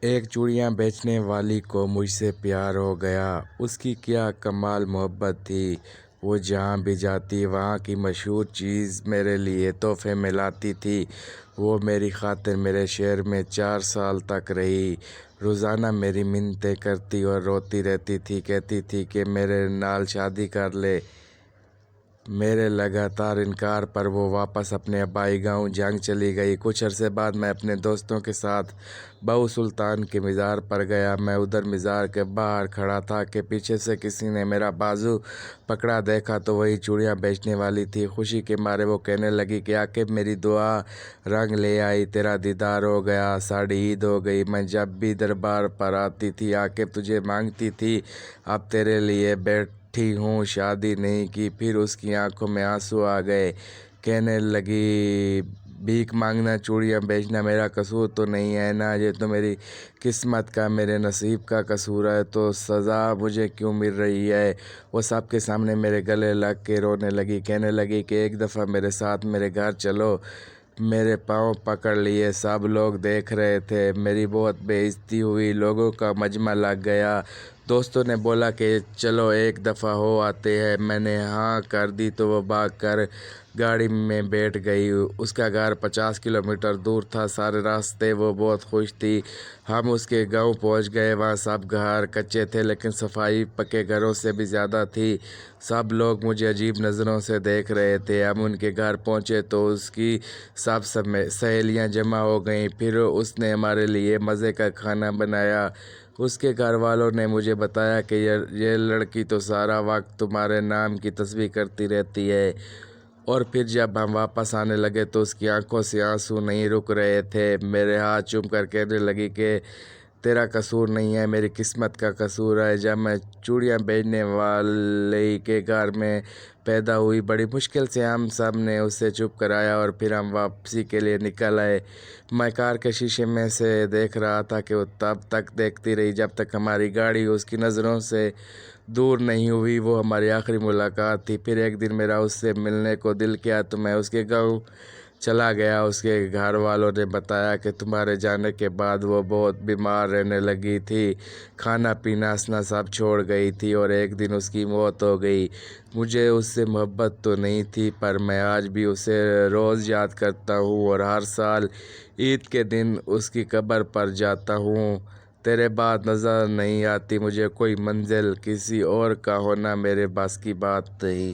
ایک چوڑیاں بیچنے والی کو مجھ سے پیار ہو گیا۔ اس کی کیا کمال محبت تھی۔ وہ جہاں بھی جاتی وہاں کی مشہور چیز میرے لیے تحفے میں لاتی تھی۔ وہ میری خاطر میرے شہر میں 4 سال تک رہی۔ روزانہ میری منتیں کرتی اور روتی رہتی تھی، کہتی تھی کہ میرے نال شادی کر لے۔ میرے لگاتار انکار پر وہ واپس اپنے آبائی گاؤں جنگ چلی گئی۔ کچھ عرصے بعد میں اپنے دوستوں کے ساتھ بہو سلطان کے مزار پر گیا۔ میں ادھر مزار کے باہر کھڑا تھا کہ پیچھے سے کسی نے میرا بازو پکڑا۔ دیکھا تو وہی چوڑیاں بیچنے والی تھی۔ خوشی کے مارے وہ کہنے لگی کہ عاقب میری دعا رنگ لے آئی، تیرا دیدار ہو گیا، ساڑی عید ہو گئی۔ میں جب بھی دربار پر آتی تھی عاقب تجھے مانگتی تھی، اب تیرے لیے بیٹھی ہوں، شادی نہیں کی۔ پھر اس کی آنکھوں میں آنسو آ گئے، کہنے لگی بھیک مانگنا، چوڑیاں بیچنا میرا قصور تو نہیں ہے نا، یہ تو میری قسمت کا، میرے نصیب کا قصور ہے، تو سزا مجھے کیوں مل رہی ہے؟ وہ سب کے سامنے میرے گلے لگ کے رونے لگی، کہنے لگی کہ ایک دفعہ میرے ساتھ میرے گھر چلو۔ میرے پاؤں پکڑ لیے، سب لوگ دیکھ رہے تھے، میری بہت بے عزتی ہوئی، لوگوں کا مجمع لگ گیا۔ دوستوں نے بولا کہ چلو ایک دفعہ ہو آتے ہیں۔ میں نے ہاں کر دی تو وہ بھاگ کر گاڑی میں بیٹھ گئی۔ اس کا گھر 50 کلومیٹر دور تھا۔ سارے راستے وہ بہت خوش تھی۔ ہم اس کے گاؤں پہنچ گئے۔ وہاں سب گھر کچے تھے لیکن صفائی پکے گھروں سے بھی زیادہ تھی۔ سب لوگ مجھے عجیب نظروں سے دیکھ رہے تھے۔ ہم ان کے گھر پہنچے تو اس کی سب سہیلیاں جمع ہو گئیں۔ پھر اس نے ہمارے لیے مزے کا کھانا بنایا۔ اس کے گھر والوں نے مجھے بتایا کہ یہ لڑکی تو سارا وقت تمہارے نام کی تسبیح کرتی رہتی ہے۔ اور پھر جب ہم واپس آنے لگے تو اس کی آنکھوں سے آنسو نہیں رک رہے تھے۔ میرے ہاتھ چوم کر کہنے لگی کہ تیرا قصور نہیں ہے، میری قسمت کا قصور ہے۔ جب میں چوڑیاں بیچنے والے کے گھر میں پیدا ہوئی، بڑی مشکل سے ہم سب نے اسے چپ کرایا اور پھر ہم واپسی کے لیے نکل آئے۔ میں کار کے شیشے میں سے دیکھ رہا تھا کہ وہ تب تک دیکھتی رہی جب تک ہماری گاڑی اس کی نظروں سے دور نہیں ہوئی۔ وہ ہماری آخری ملاقات تھی۔ پھر ایک دن میرا اس سے ملنے کو دل کیا تو میں اس کے گاؤں چلا گیا۔ اس کے گھر والوں نے بتایا کہ تمہارے جانے کے بعد وہ بہت بیمار رہنے لگی تھی، کھانا پینا ہنسنا سب چھوڑ گئی تھی اور ایک دن اس کی موت ہو گئی۔ مجھے اس سے محبت تو نہیں تھی پر میں آج بھی اسے روز یاد کرتا ہوں اور ہر سال عید کے دن اس کی قبر پر جاتا ہوں۔ تیرے بعد نظر نہیں آتی مجھے کوئی منزل، کسی اور کا ہونا میرے بس کی بات نہیں۔